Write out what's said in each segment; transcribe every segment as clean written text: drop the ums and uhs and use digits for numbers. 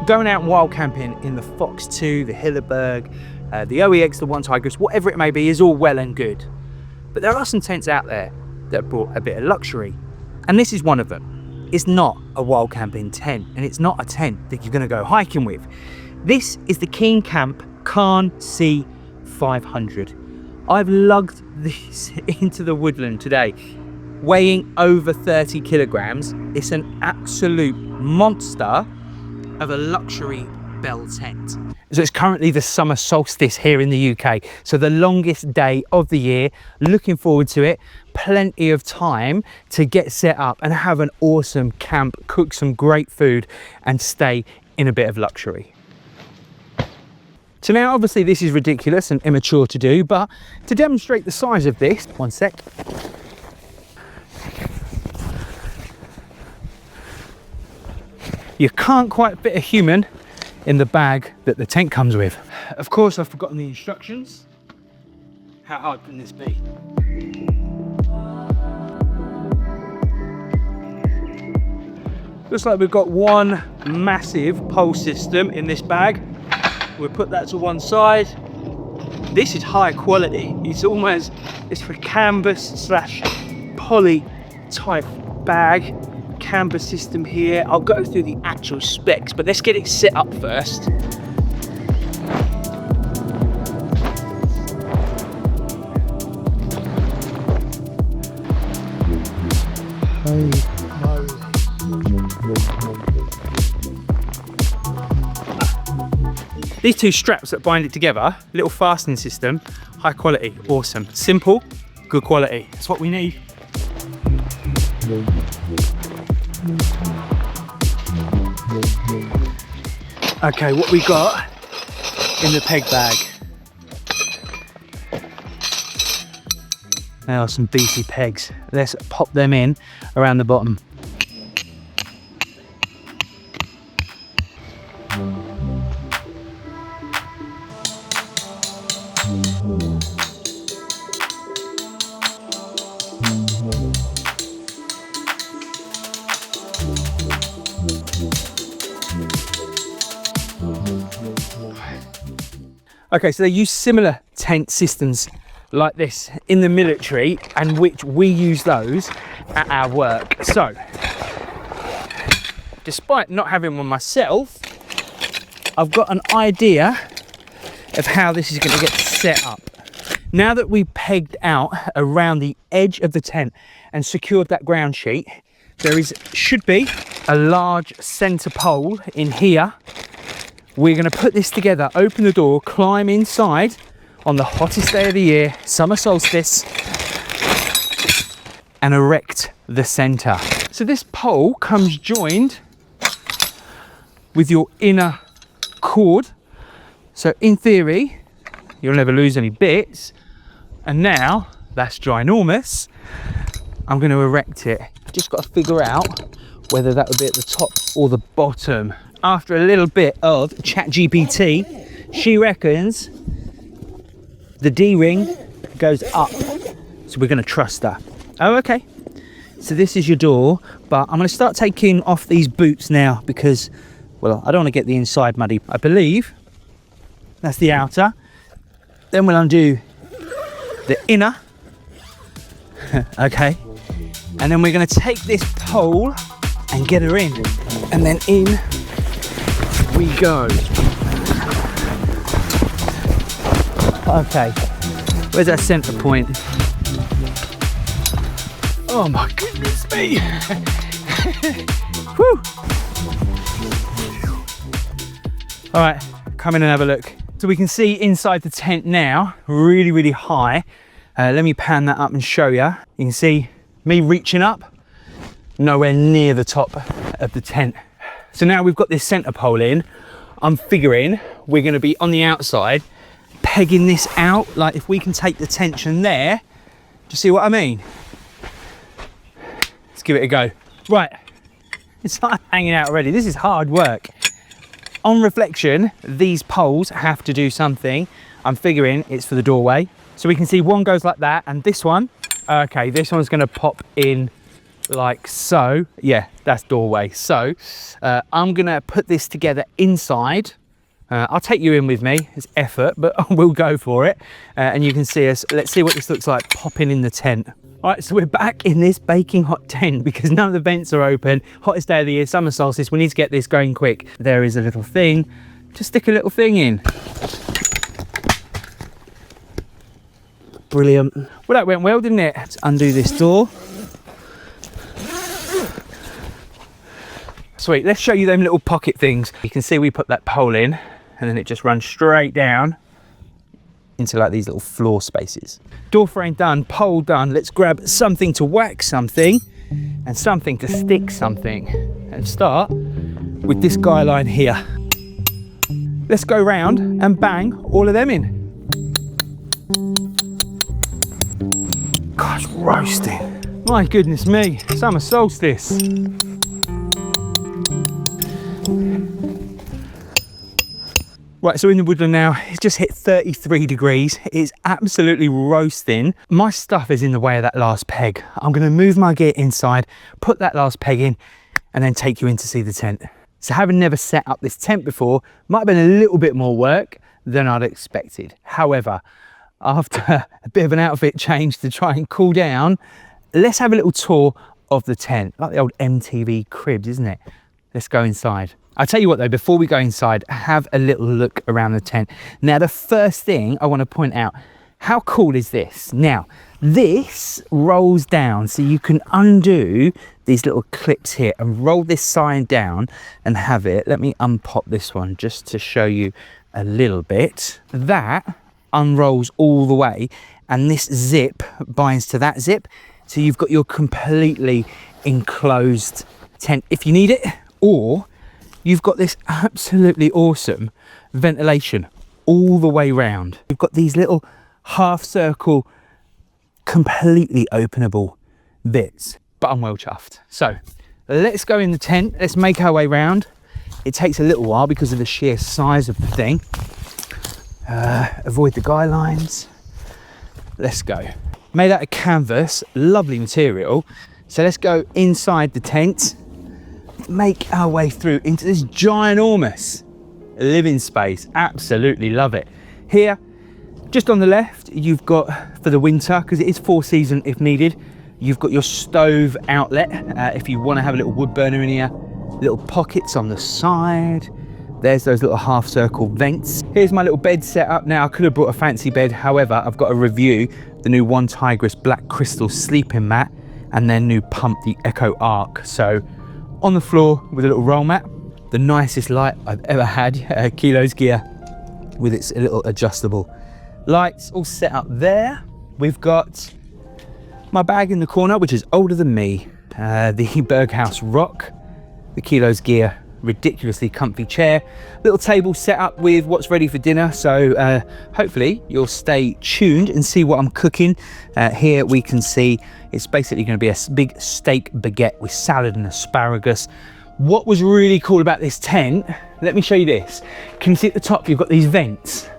Going out wild camping in the Phoxx 2, the Hilleberg, the OEX, the One Tigris, whatever it may be, is all well and good. But there are some tents out there that brought a bit of luxury. And this is one of them. It's not a wild camping tent, and it's not a tent that you're gonna go hiking with. This is the KingCamp Khan C 500. I've lugged this into the Woodland today, weighing over 30 kilograms. It's an absolute monster of a luxury bell tent. So it's currently the summer solstice here in the UK. So the longest day of the year, looking forward to it. Plenty of time to get set up and have an awesome camp, cook some great food and stay in a bit of luxury. So now obviously this is ridiculous and immature to do, but to demonstrate the size of this, one sec. You can't quite fit a human in the bag that the tent comes with. Of course, I've forgotten the instructions. How hard can this be? Looks like we've got one massive pole system in this bag. We'll put that to one side. This is high quality. It's for canvas / poly type bag. Canvas system here. I'll go through the actual specs, but let's get it set up first. These two straps that bind it together, little fastening system, high quality, awesome. Simple, good quality. That's what we need. Okay, what we got in the peg bag. There are some beefy pegs. Let's pop them in around the bottom. Okay, so they use similar tent systems like this in the military, and which we use those at our work. So, despite not having one myself, I've got an idea of how this is going to get set up. Now that we've pegged out around the edge of the tent and secured that ground sheet, there should be a large center pole in here. We're going to put this together, open the door, climb inside on the hottest day of the year, summer solstice, and erect the center. So this pole comes joined with your inner cord. So in theory, you'll never lose any bits. And now that's ginormous. I'm going to erect it. I've just got to figure out whether that would be at the top or the bottom. After a little bit of ChatGPT, she reckons the D-ring goes up. So we're going to trust her. Oh, okay. So this is your door, but I'm going to start taking off these boots now because, well, I don't want to get the inside muddy. I believe that's the outer. Then we'll undo the inner. Okay. And then we're going to take this pole and get her in. And then in we go. Okay, where's our center point? Oh my goodness me. Whew. All right, come in and have a look. So we can see inside the tent now, really, really high. Let me pan that up and show you. You can see me reaching up, nowhere near the top of the tent. So now we've got this center pole in, I'm figuring we're going to be on the outside, pegging this out. Like if we can take the tension there, do you see what I mean? Let's give it a go. Right, it's not hanging out already. This is hard work. On reflection, these poles have to do something. I'm figuring it's for the doorway. So we can see one goes like that, and this one, okay, this one's going to pop in like so. Yeah, that's doorway. So I'm gonna put this together inside. I'll take you in with me. It's effort, but we'll go for it. And you can see us. Let's see what this looks like popping in the tent. All right, so we're back in this baking hot tent because none of the vents are open. Hottest day of the year, summer solstice. We need to get this going quick. There is a little thing. Just stick a little thing in. Brilliant. Well, that went well, didn't it? Let's undo this door. Sweet, let's show you them little pocket things. You can see we put that pole in and then it just runs straight down into like these little floor spaces. Door frame done, pole done. Let's grab something to whack something and something to stick something and start with this guy line here. Let's go round and bang all of them in. Gosh, roasting. My goodness me, summer solstice. Right, so in the woodland now, it's just hit 33 degrees. It's absolutely roasting. My stuff is in the way of that last peg. I'm gonna move my gear inside, put that last peg in, and then take you in to see the tent. So having never set up this tent before, might have been a little bit more work than I'd expected. However, after a bit of an outfit change to try and cool down, let's have a little tour of the tent. Like the old MTV cribs, isn't it? Let's go inside. I'll tell you what though, before we go inside, have a little look around the tent. Now, the first thing I want to point out, how cool is this? Now, this rolls down, so you can undo these little clips here and roll this side down and have it. Let me unpop this one just to show you a little bit. That unrolls all the way, and this zip binds to that zip. So you've got your completely enclosed tent if you need it, or you've got this absolutely awesome ventilation all the way round. You've got these little half circle, completely openable bits, but I'm well chuffed. So let's go in the tent. Let's make our way round. It takes a little while because of the sheer size of the thing. Avoid the guy lines. Let's go. Made out of canvas, lovely material. So let's go inside the tent, make our way through into this ginormous living space. Absolutely love it. Here, just on the left, you've got, for the winter, because it is 4-season if needed, you've got your stove outlet. If you want to have a little wood burner in here, little pockets on the side. There's those little half circle vents. Here's my little bed set up. Now, I could have brought a fancy bed. However, I've got to review the new One Tigress Black Crystal sleeping mat and their new pump, the Echo Arc. So on the floor with a little roll mat, the nicest light I've ever had, Kilo's Gear, with its little adjustable lights all set up there. We've got my bag in the corner, which is older than me, the Berghaus Rock, the Kilo's Gear ridiculously comfy chair, little table set up with what's ready for dinner. So hopefully you'll stay tuned and see what I'm cooking. Here we can see it's basically going to be a big steak baguette with salad and asparagus. What was really cool about this tent, let me show you this. Can you see at the top you've got these vents?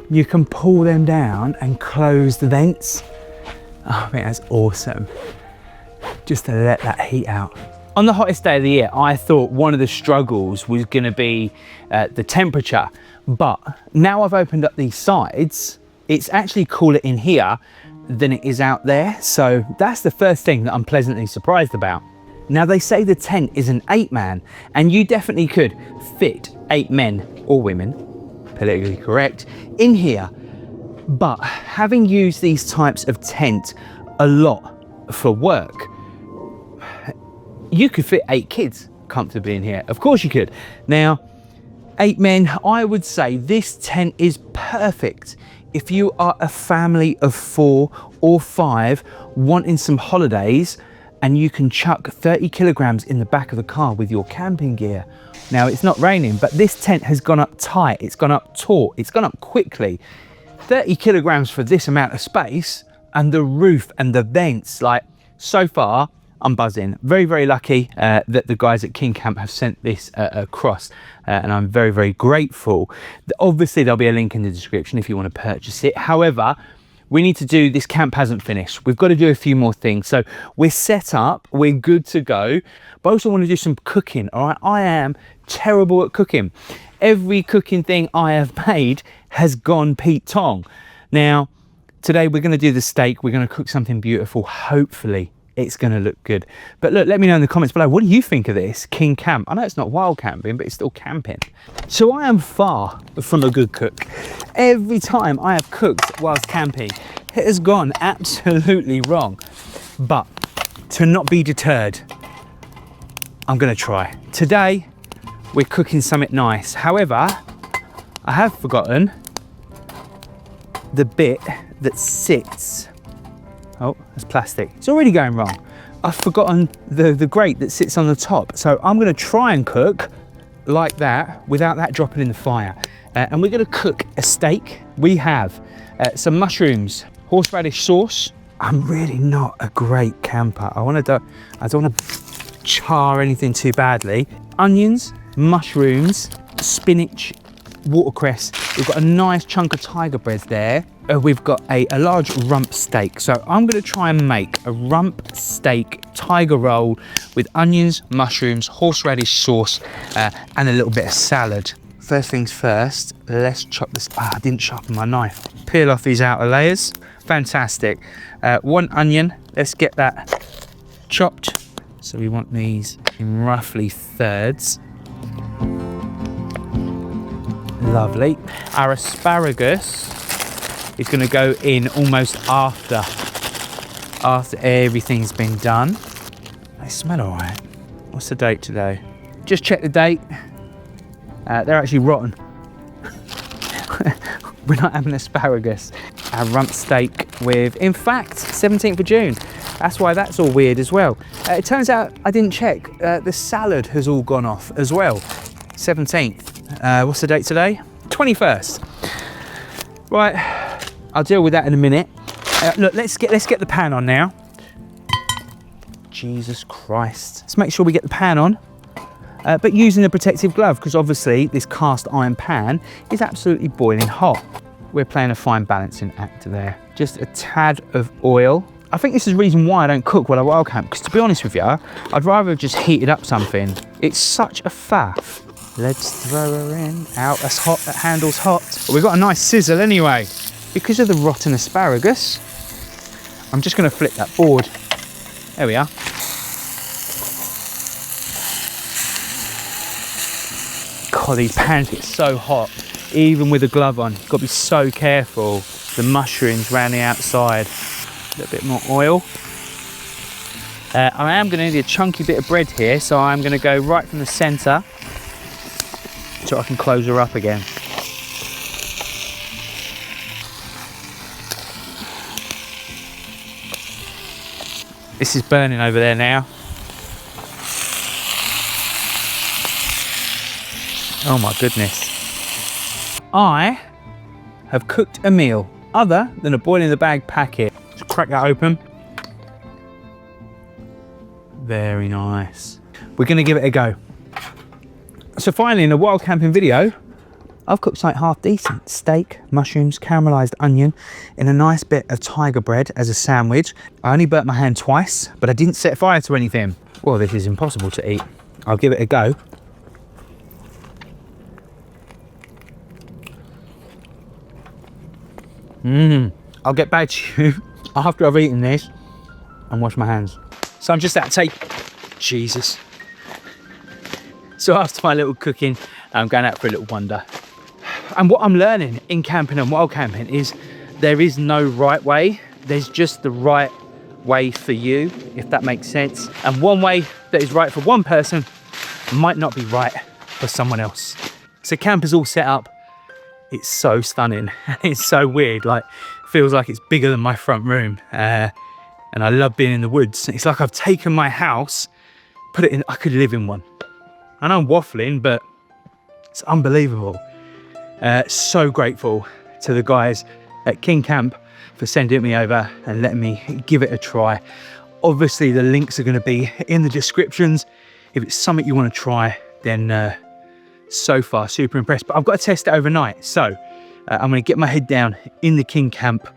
You can pull them down and close the vents. Oh, I think that's awesome. Just to let that heat out. On the hottest day of the year, I thought one of the struggles was going to be the temperature, but now I've opened up these sides, it's actually cooler in here than it is out there. So that's the first thing that I'm pleasantly surprised about. Now, they say the tent is an 8-man, and you definitely could fit 8 men or women, politically correct, in here. But having used these types of tent a lot for work, you could fit 8 kids comfortably in here. Of course you could. Now, 8 men, I would say this tent is perfect if you are a family of 4 or 5 wanting some holidays, and you can chuck 30 kilograms in the back of the car with your camping gear. Now, it's not raining, but this tent has gone up tight, it's gone up taut, it's gone up quickly. 30 kilograms for this amount of space, and the roof and the vents, like, so far, I'm buzzing. Very, very lucky that the guys at KingCamp have sent this across, and I'm very, very grateful. Obviously, there'll be a link in the description if you want to purchase it. However, we need to do, this camp hasn't finished. We've got to do a few more things. So we're set up, we're good to go, but I also want to do some cooking, all right? I am terrible at cooking. Every cooking thing I have made has gone Pete Tong. Now, today we're going to do the steak. We're going to cook something beautiful. Hopefully it's going to look good. But look, let me know in the comments below, what do you think of this KingCamp? I know it's not wild camping, but it's still camping. So I am far from a good cook. Every time I have cooked whilst camping, it has gone absolutely wrong. But to not be deterred, I'm going to try. Today, we're cooking something nice. However, I have forgotten the bit that sits. Oh, that's plastic. It's already going wrong. I've forgotten the grate that sits on the top. So I'm going to try and cook like that without that dropping in the fire. And we're going to cook a steak. We have some mushrooms, horseradish sauce. I'm really not a great camper. I don't want to char anything too badly. Onions, mushrooms, spinach, watercress. We've got a nice chunk of tiger bread there. We've got a large rump steak. So I'm going to try and make a rump steak tiger roll with onions, mushrooms, horseradish sauce, and a little bit of salad. First things first, let's chop this. I didn't sharpen my knife. Peel off these outer layers. Fantastic. One onion, let's get that chopped. So we want these in roughly thirds. Lovely. Our asparagus is going to go in almost after everything's been done. They smell all right. What's the date today? Just check the date. They're actually rotten. We're not having asparagus. Our rump steak with, in fact, 17th of June. That's why that's all weird as well. It turns out I didn't check. The salad has all gone off as well. 17th. What's the date today? 21st. Right, I'll deal with that in a minute. Look, let's get the pan on now. Jesus Christ. Let's make sure we get the pan on, but using a protective glove, because obviously this cast iron pan is absolutely boiling hot. We're playing a fine balancing act there. Just a tad of oil. I think this is the reason why I don't cook while I wild camp, because to be honest with you, I'd rather have just heated up something. It's such a faff. Let's throw her in. Out, that's hot, that handle's hot. But we've got a nice sizzle anyway. Because of the rotten asparagus, I'm just gonna flip that board. There we are. God, these pans get so hot, even with a glove on. You've got to be so careful. The mushrooms around the outside. A little bit more oil. I am gonna need a chunky bit of bread here, so I'm gonna go right from the center so I can close her up again. This is burning over there now. Oh my goodness. I have cooked a meal other than a boil in the bag packet. Let's crack that open. Very nice. We're gonna give it a go. So finally, in a wild camping video, I've cooked something half decent. Steak, mushrooms, caramelised onion in a nice bit of tiger bread as a sandwich. I only burnt my hand twice, but I didn't set fire to anything. Well, this is impossible to eat. I'll give it a go. I'll get back to you after I've eaten this and wash my hands. So I'm just at take. Jesus. So after my little cooking, I'm going out for a little wander. And what I'm learning in camping and wild camping is there is no right way. There's just the right way for you, if that makes sense. And one way that is right for one person might not be right for someone else. So camp is all set up. It's so stunning. It's so weird. Like, feels like it's bigger than my front room. And I love being in the woods. It's like I've taken my house, put it in, I could live in one. I know I'm waffling, but it's unbelievable. So grateful to the guys at KingCamp for sending me over and letting me give it a try. Obviously, the links are going to be in the descriptions. If it's something you want to try, then so far, super impressed. But I've got to test it overnight. So I'm going to get my head down in the KingCamp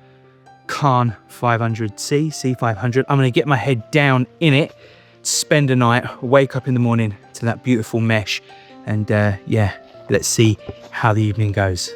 Khan 500C, C500. I'm gonna get my head down in it, spend a night, wake up in the morning to that beautiful mesh, and yeah, let's see how the evening goes.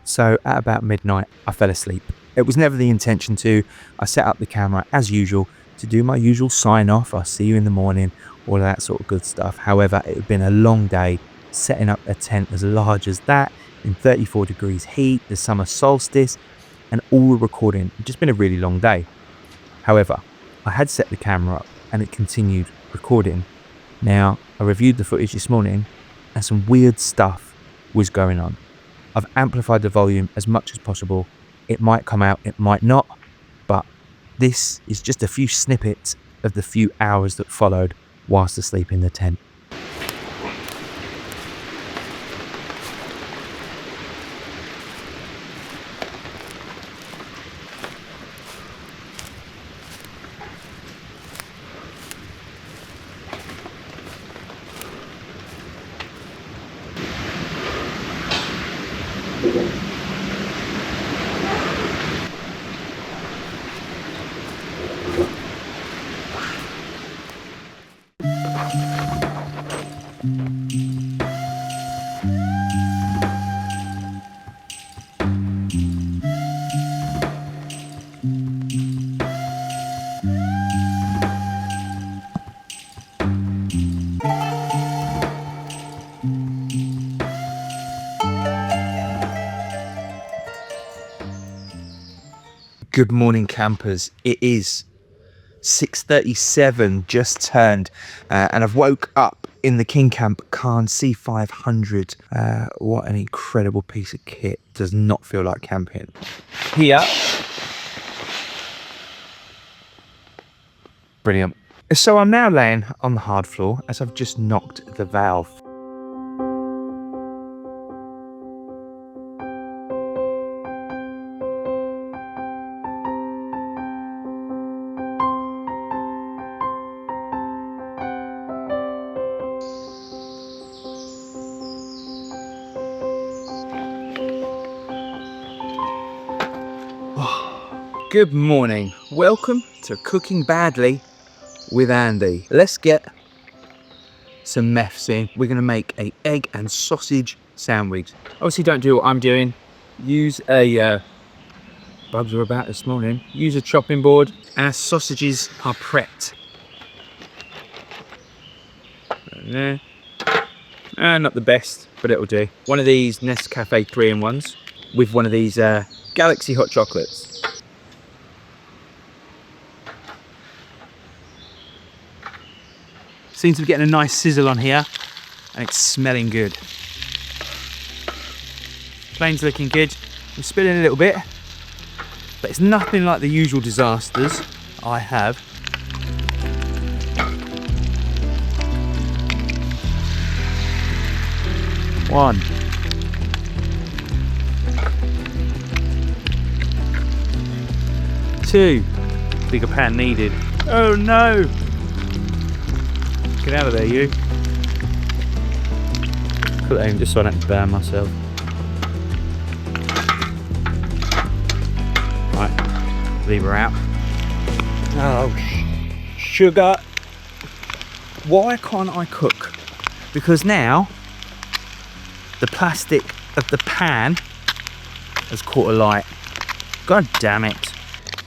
So at about midnight, I fell asleep. It was never the intention to. I set up the camera as usual to do my usual sign off. I'll see you in the morning, all of that sort of good stuff. However, it had been a long day setting up a tent as large as that in 34 degrees heat, the summer solstice, and all the recording. It's just been a really long day. However, I had set the camera up and it continued recording. Now, I reviewed the footage this morning and some weird stuff was going on. I've amplified the volume as much as possible. It might come out, it might not, but this is just a few snippets of the few hours that followed whilst asleep in the tent. Good morning, campers. It is 6:37, just turned, and I've woke up in the KingCamp Khan C500. What an incredible piece of kit. Does not feel like camping. Here. Brilliant. So I'm now laying on the hard floor as I've just knocked the valve. Good morning. Welcome to Cooking Badly with Andy. Let's get some meths in. We're going to make a egg and sausage sandwich. Obviously don't do what I'm doing. Use a, bugs were about this morning. Use a chopping board. Our sausages are prepped. There. Not the best, but it'll do. One of these Nescafe 3-in-1s with one of these Galaxy hot chocolates. Seems to be getting a nice sizzle on here and it's smelling good. Flame's looking good. I'm spilling a little bit, but it's nothing like the usual disasters I have. One. Two. Bigger pan needed. Oh no! Get out of there, you. Put that in just so I don't burn myself. Right, leave her out. Oh, sugar. Why can't I cook? Because now the plastic of the pan has caught alight. God damn it.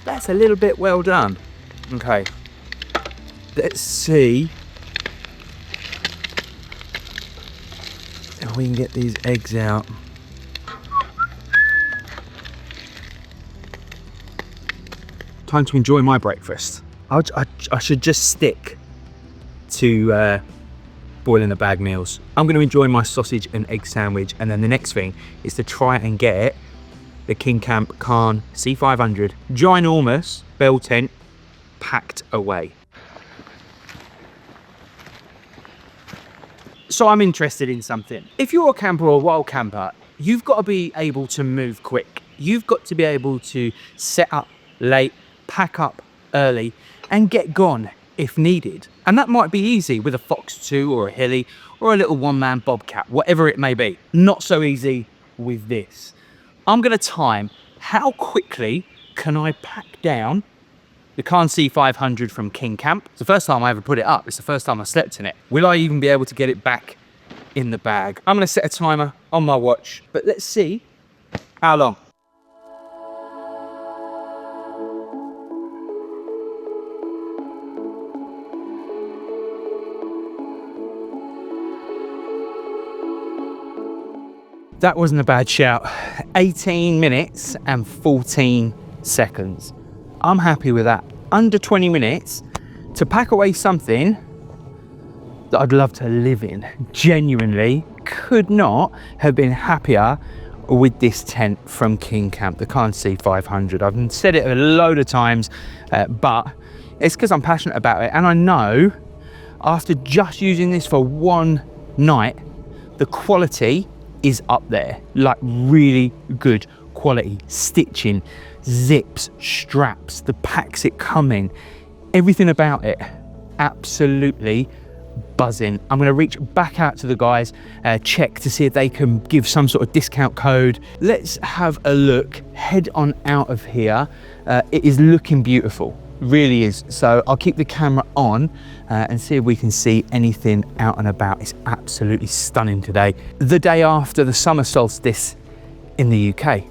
That's a little bit well done. Okay. Let's see if we can get these eggs out. Time to enjoy my breakfast. I should just stick to boiling the bag meals. I'm going to enjoy my sausage and egg sandwich, and then the next thing is to try and get the KingCamp Khan C 500 ginormous bell tent packed away. So I'm interested in something. If you're a camper or a wild camper, you've got to be able to move quick. You've got to be able to set up late, pack up early, and get gone if needed. And that might be easy with a Phoxx 2 or a Hilly or a little one-man bobcat, whatever it may be. Not so easy with this. I'm going to time how quickly can I pack down the Khan C 500 from KingCamp. It's the first time I ever put it up. It's the first time I slept in it. Will I even be able to get it back in the bag? I'm going to set a timer on my watch, but let's see how long. That wasn't a bad shout. 18 minutes and 14 seconds. I'm happy with that. Under 20 minutes to pack away something that I'd love to live in. Genuinely could not have been happier with this tent from KingCamp, the Khan C 500. I've said it a load of times, but it's because I'm passionate about it. And I know after just using this for one night, the quality is up there, like really good quality stitching, zips, straps, the packs it come in, everything about it absolutely buzzing. I'm going to reach back out to the guys, check to see if they can give some sort of discount code. Let's have a look, head on out of here. It is looking beautiful, really is. So I'll keep the camera on and see if we can see anything out and about. It's absolutely stunning today, the day after the summer solstice in the UK.